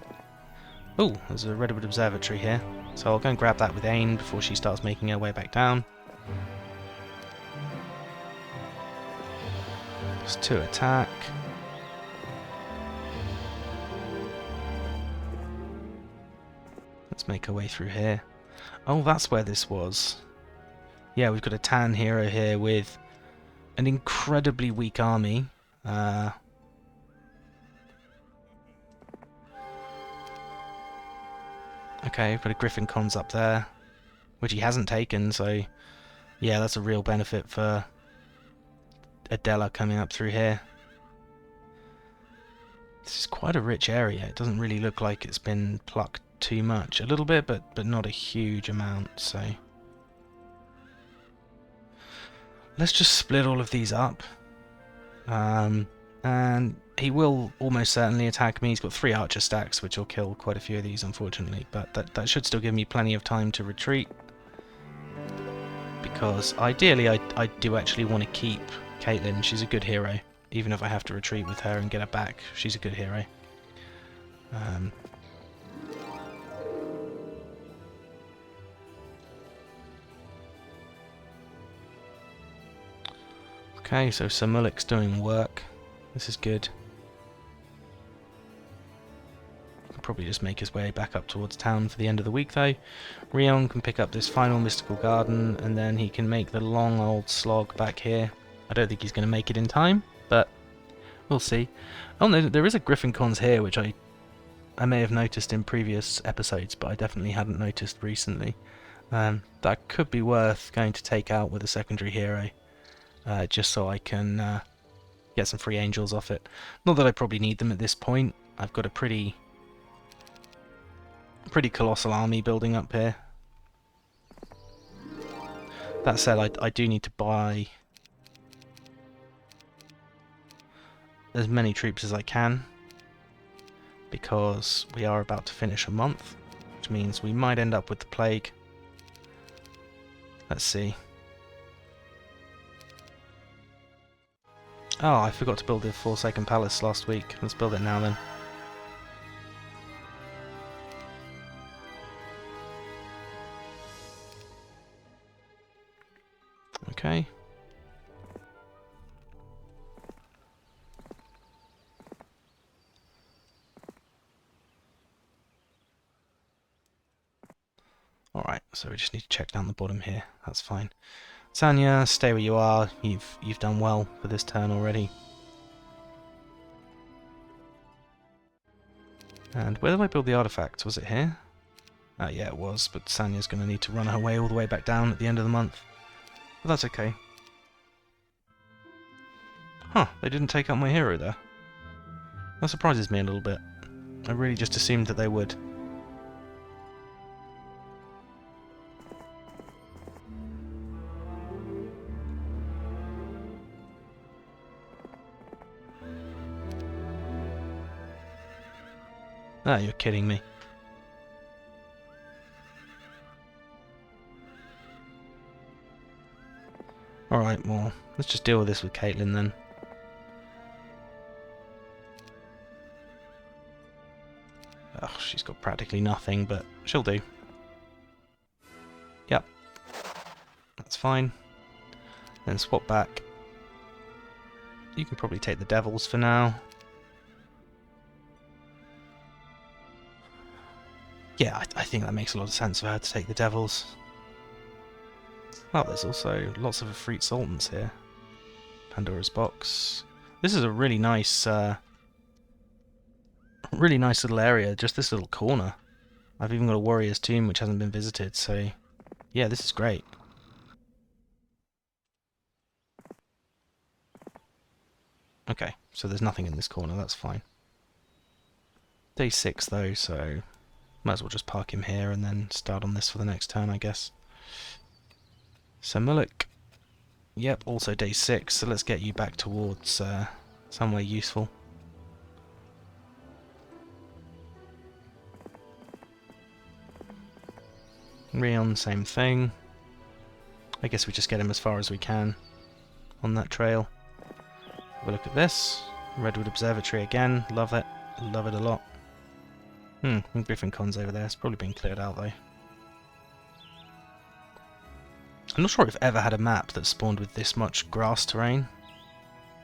Oh, there's a Redwood Observatory here, so I'll go and grab that with Ain before she starts making her way back down. Just 2 attack. Let's make our way through here. Oh, that's where this was. Yeah, we've got a Tan hero here with an incredibly weak army. Okay, we've got a Griffin Cons up there, which he hasn't taken, so yeah, that's a real benefit for Adela coming up through here. This is quite a rich area. It doesn't really look like it's been plucked too much. A little bit, but not a huge amount, so let's just split all of these up. And he will almost certainly attack me. He's got 3 archer stacks, which will kill quite a few of these, unfortunately. But that should still give me plenty of time to retreat. Because ideally, I do actually want to keep Caitlin. She's a good hero. Even if I have to retreat with her and get her back, she's a good hero. Okay, so Sir Mullick's doing work. This is good. He'll probably just make his way back up towards town for the end of the week, though. Rion can pick up this final mystical garden, and then he can make the long old slog back here. I don't think he's going to make it in time, but we'll see. Oh no, there is a Griffin Cons here, which I may have noticed in previous episodes, but I definitely hadn't noticed recently. That could be worth going to take out with a secondary hero, just so I can get some free angels off it. Not that I probably need them at this point. I've got a pretty colossal army building up here. That said, I do need to buy as many troops as I can, because we are about to finish a month, which means we might end up with the plague. Let's see. Oh, I forgot to build the Forsaken Palace last week. Let's build it now then. Okay. Alright, so we just need to check down the bottom here. That's fine. Sanya, stay where you are. You've done well for this turn already. And where did I build the artifacts? Was it here? Yeah, it was, but Sanya's going to need to run her way all the way back down at the end of the month. But that's okay. Huh, they didn't take out my hero there. That surprises me a little bit. I really just assumed that they would. Ah, you're kidding me. Alright, well, let's just deal with this with Caitlin then. Ugh, she's got practically nothing, but she'll do. Yep. That's fine. Then swap back. You can probably take the devils for now. Yeah, I think that makes a lot of sense for her to take the devils. Well, there's also lots of Efreet Sultans here. Pandora's Box. This is a really nice little area, just this little corner. I've even got a warrior's tomb which hasn't been visited, so yeah, this is great. Okay, so there's nothing in this corner, that's fine. Day 6 though, so might as well just park him here and then start on this for the next turn, I guess. So Mullock, yep, also day 6, so let's get you back towards somewhere useful. Rion, same thing. I guess we just get him as far as we can on that trail. Have a look at this. Redwood Observatory again. Love it. Love it a lot. Griffin Con's over there. It's probably been cleared out though. I'm not sure I've ever had a map that spawned with this much grass terrain.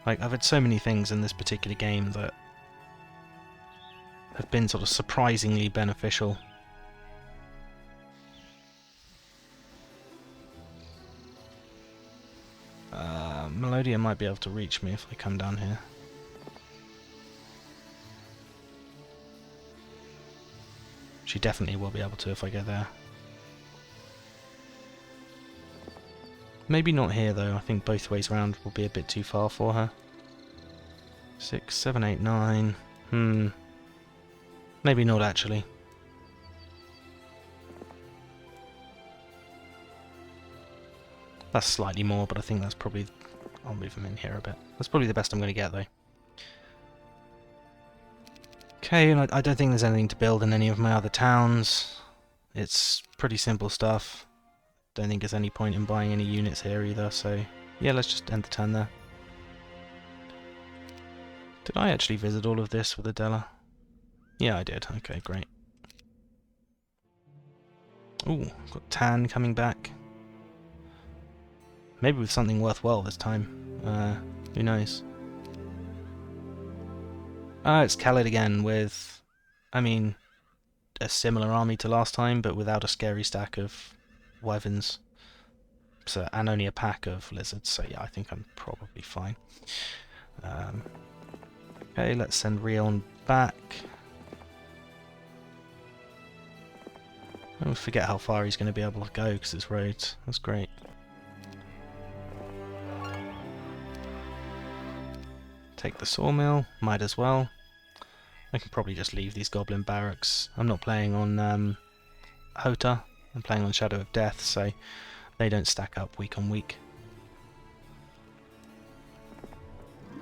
Like, I've had so many things in this particular game that have been sort of surprisingly beneficial. Melodia might be able to reach me if I come down here. She definitely will be able to if I go there. Maybe not here though, I think both ways around will be a bit too far for her. 6, 7, 8, 9... Maybe not actually. That's slightly more, but I think that's probably... I'll move him in here a bit. That's probably the best I'm going to get though. Okay, and I don't think there's anything to build in any of my other towns. It's pretty simple stuff. Don't think there's any point in buying any units here either, so yeah, let's just end the turn there. Did I actually visit all of this with Adela? Yeah, I did. Okay, great. Ooh, got Tan coming back. Maybe with something worthwhile this time. Who knows? It's Khalid again with, I mean, a similar army to last time, but without a scary stack of wyverns. So, and only a pack of lizards, so yeah, I think I'm probably fine. Okay, let's send Rion back. I always forget how far he's going to be able to go because it's roads. That's great. Take the sawmill, might as well. I can probably just leave these goblin barracks. I'm not playing on Hota, I'm playing on Shadow of Death, so they don't stack up week on week.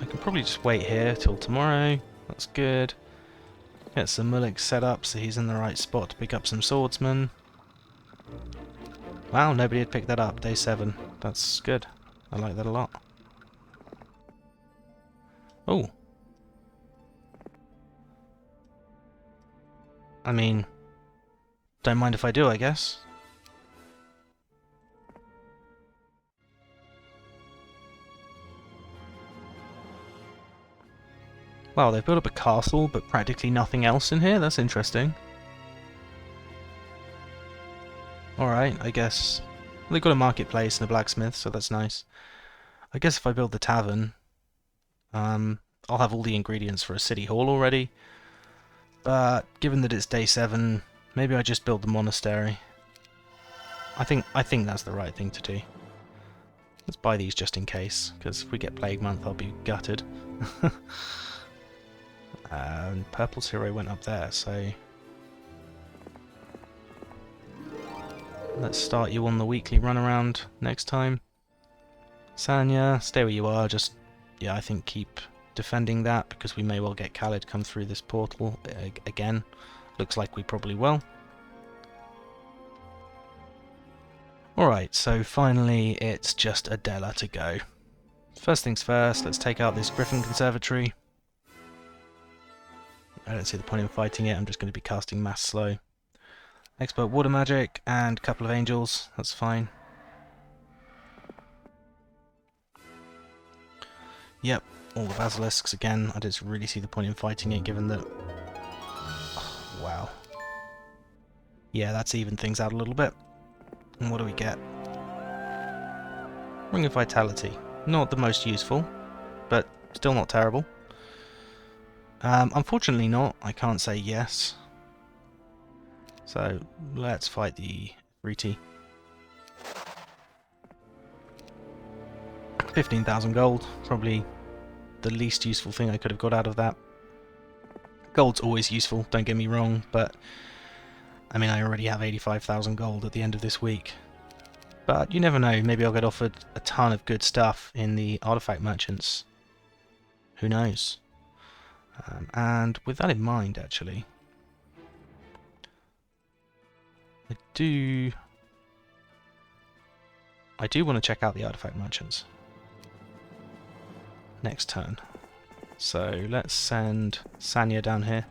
I can probably just wait here till tomorrow, that's good. Get some Mullock set up so he's in the right spot to pick up some swordsmen. Wow, nobody had picked that up, day 7. That's good, I like that a lot. Oh. I mean, don't mind if I do, I guess. Wow, they've built up a castle, but practically nothing else in here? That's interesting. Alright, I guess. Well, they've got a marketplace and a blacksmith, so that's nice. I guess if I build the tavern, I'll have all the ingredients for a city hall already. But given that it's day 7, maybe I just build the monastery. I think that's the right thing to do. Let's buy these just in case, because if we get Plague Month I'll be gutted. And Purple's hero went up there, so let's start you on the weekly runaround next time. Sanya, stay where you are, just, yeah, I think keep defending that, because we may well get Khalid come through this portal again. Looks like we probably will. Alright, so finally it's just Adela to go. First things first, let's take out this Griffin Conservatory. I don't see the point in fighting it, I'm just going to be casting Mass Slow. Expert Water Magic and a couple of Angels, that's fine. Yep, all the Basilisks again, I don't really see the point in fighting it given that... Oh, wow. Yeah, that's evened things out a little bit. And what do we get? Ring of Vitality. Not the most useful, but still not terrible. Unfortunately not, I can't say yes. So, let's fight the Riti. 15,000 gold, probably the least useful thing I could have got out of that. Gold's always useful, don't get me wrong, but I mean, I already have 85,000 gold at the end of this week. But you never know, maybe I'll get offered a ton of good stuff in the artifact merchants. Who knows? And with that in mind, actually, I do want to check out the artifact merchants next turn. So let's send Sanya down here.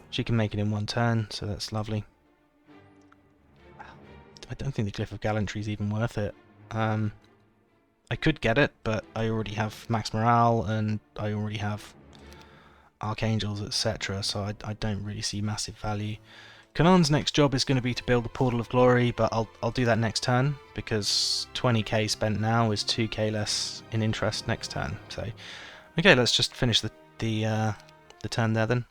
She can make it in one turn, so that's lovely. I don't think the Glyph of Gallantry is even worth it. I could get it, but I already have max morale and I already have archangels, etc. So I don't really see massive value. Kanan's next job is going to be to build the Portal of Glory, but I'll do that next turn because 20k spent now is 2k less in interest next turn. So okay, let's just finish the turn there then.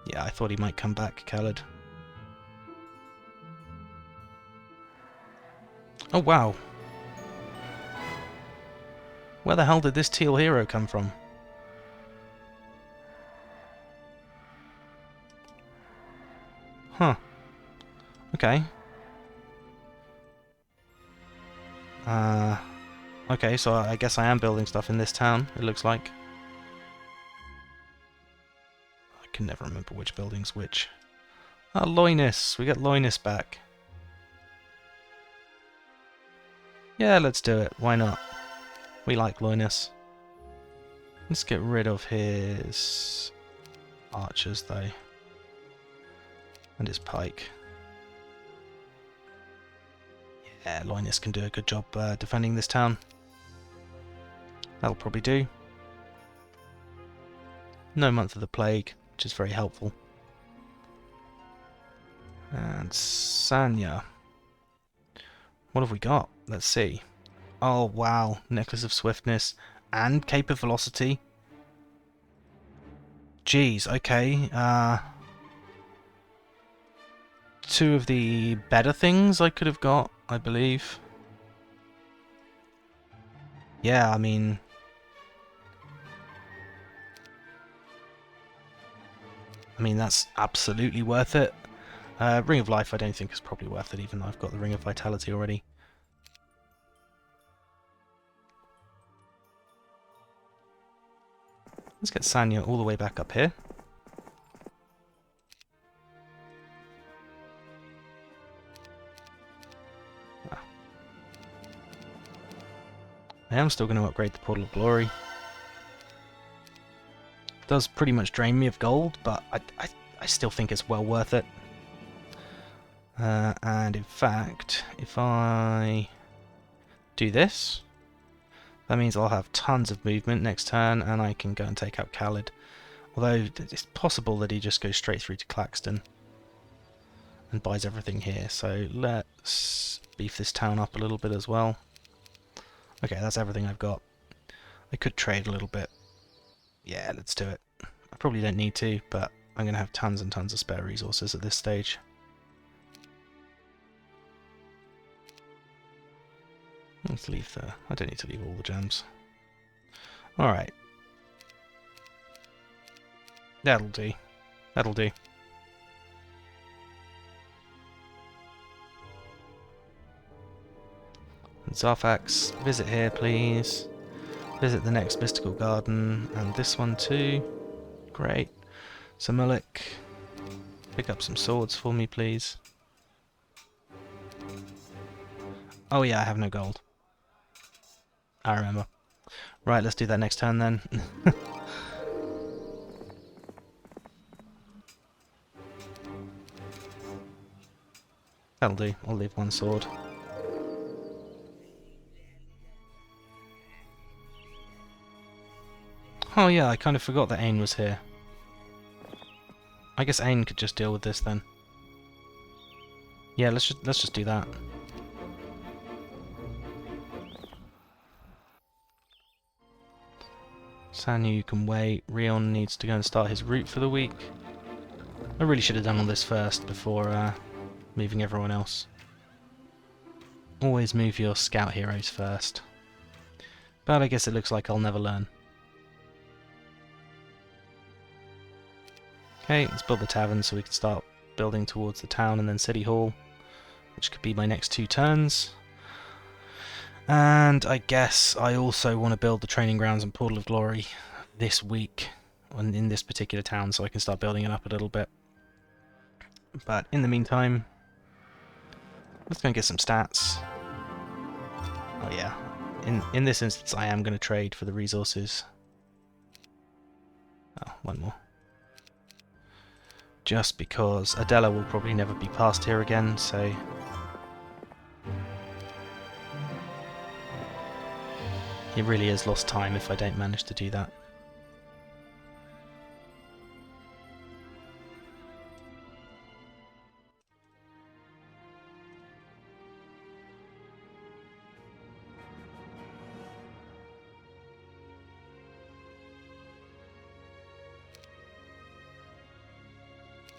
Yeah, I thought he might come back, Khaled. Oh wow. Where the hell did this teal hero come from? Huh. Okay. Okay, so I guess I am building stuff in this town, it looks like. I can never remember which building's which. Ah, Loinus! We get Loinus back. Yeah, let's do it. Why not? We like Loinus. Let's get rid of his archers, though. And his pike. Yeah, Loinus can do a good job defending this town. That'll probably do. No Month of the Plague, which is very helpful. And Sanya. What have we got? Let's see. Oh wow, Necklace of Swiftness and Cape of Velocity. Jeez, okay. Two of the better things I could have got, I believe. Yeah, I mean... that's absolutely worth it. Ring of Life I don't think is probably worth it, even though I've got the Ring of Vitality already. Let's get Sanya all the way back up here. I am still going to upgrade the Portal of Glory. It does pretty much drain me of gold, but I still think it's well worth it. And in fact, if I do this, that means I'll have tons of movement next turn and I can go and take out Khaled. Although it's possible that he just goes straight through to Claxton and buys everything here. So let's beef this town up a little bit as well. Okay, that's everything I've got. I could trade a little bit. Yeah, let's do it. I probably don't need to, but I'm going to have tons and tons of spare resources at this stage. Let's leave the... I don't need to leave all the gems. Alright. That'll do. That'll do. Zarfax, visit here please. Visit the next mystical garden, and this one too. Great. Samulik, pick up some swords for me please. Oh yeah, I have no gold. I remember. Right, let's do that next turn then. That'll do, I'll leave one sword. Oh yeah, I kind of forgot that Ain was here. I guess Ain could just deal with this then. Yeah, let's just do that. Sanyu, you can wait. Rion needs to go and start his route for the week. I really should have done all this first before moving everyone else. Always move your scout heroes first. But I guess it looks like I'll never learn. Okay, let's build the tavern so we can start building towards the town and then City Hall, which could be my next 2 turns. And I guess I also want to build the training grounds and Portal of Glory this week in this particular town so I can start building it up a little bit. But in the meantime, let's go and get some stats. Oh yeah, in this instance I am going to trade for the resources. Oh, one more. Just because Adela will probably never be past here again, so... It really is lost time if I don't manage to do that.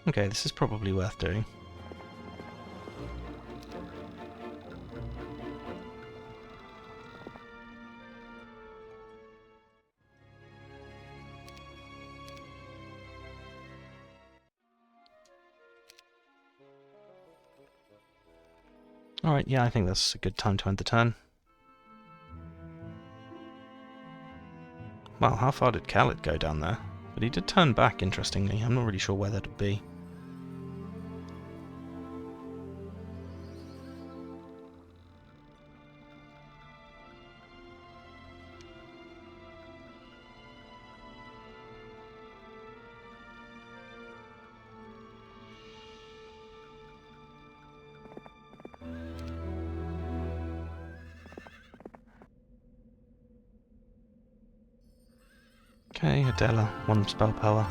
Okay, this is probably worth doing. Alright, yeah, I think that's a good time to end the turn. Well, how far did Khaled go down there? But he did turn back, interestingly. I'm not really sure where that would be. Okay, Adela, 1 spell power.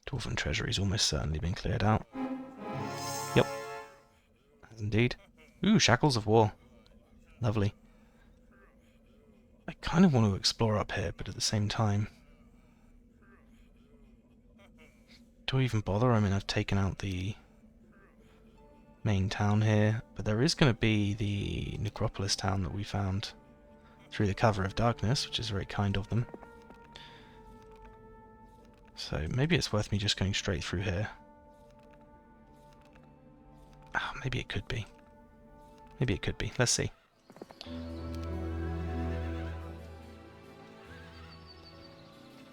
Dwarven Treasury's almost certainly been cleared out. Yep, has indeed. Ooh, Shackles of War. Lovely. I kind of want to explore up here, but at the same time... Do I even bother? I mean, I've taken out the main town here, but there is going to be the Necropolis town that we found through the cover of darkness, which is very kind of them. So maybe it's worth me just going straight through here. Ah, maybe it could be. Maybe it could be. Let's see.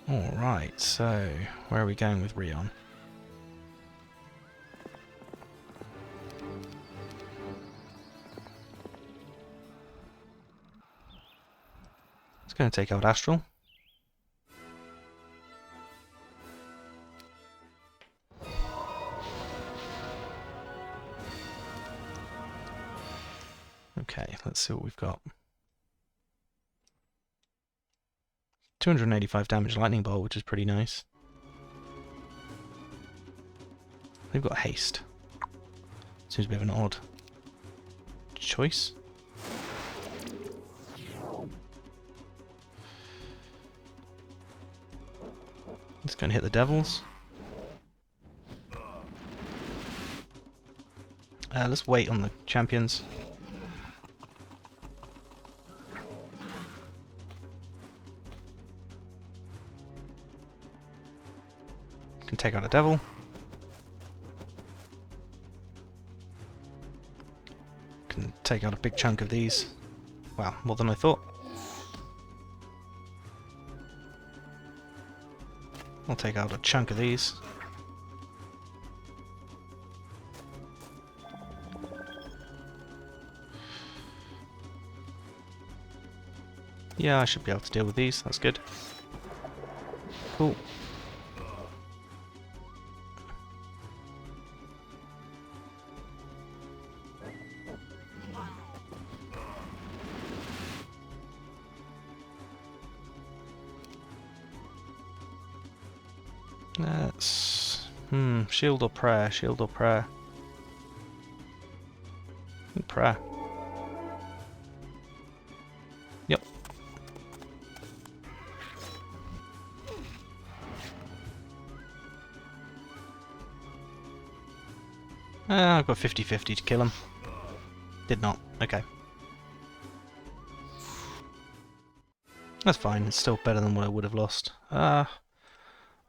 Alright, so where are we going with Rion? It's going to take out Astral. Okay, let's see what we've got. 285 damage lightning bolt, which is pretty nice. They've got haste. Seems a bit of an odd choice. Let's go and hit the devils. Let's wait on the champions. Can take out a devil. Can take out a big chunk of these. Wow, more than I thought. I'll take out a chunk of these. Yeah, I should be able to deal with these. That's good. Cool. Let's... shield or prayer? Shield or prayer? Prayer. Yep. I've got 50-50 to kill him. Did not. Okay. That's fine. It's still better than what I would have lost. I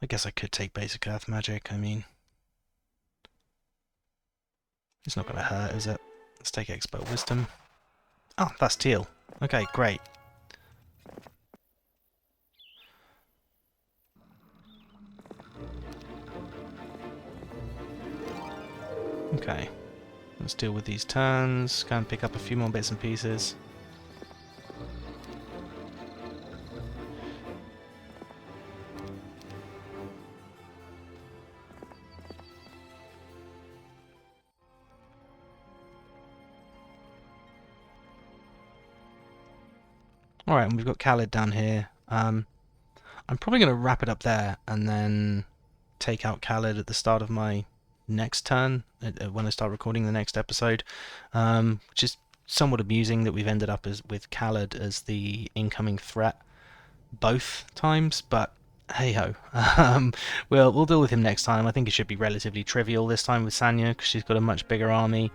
guess I could take basic earth magic. I mean, it's not going to hurt, is it? Let's take expert wisdom. Oh, that's teal. Okay, great. Okay. Let's deal with these turns. Go and pick up a few more bits and pieces. Alright, and we've got Khaled down here. I'm probably going to wrap it up there and then take out Khaled at the start of my next turn, when I start recording the next episode, which is somewhat amusing that we've ended up with Khaled as the incoming threat both times, but hey-ho. We'll deal with him next time. I think it should be relatively trivial this time with Sanya, because she's got a much bigger army,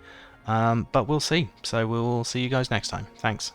but we'll see. So we'll see you guys next time. Thanks.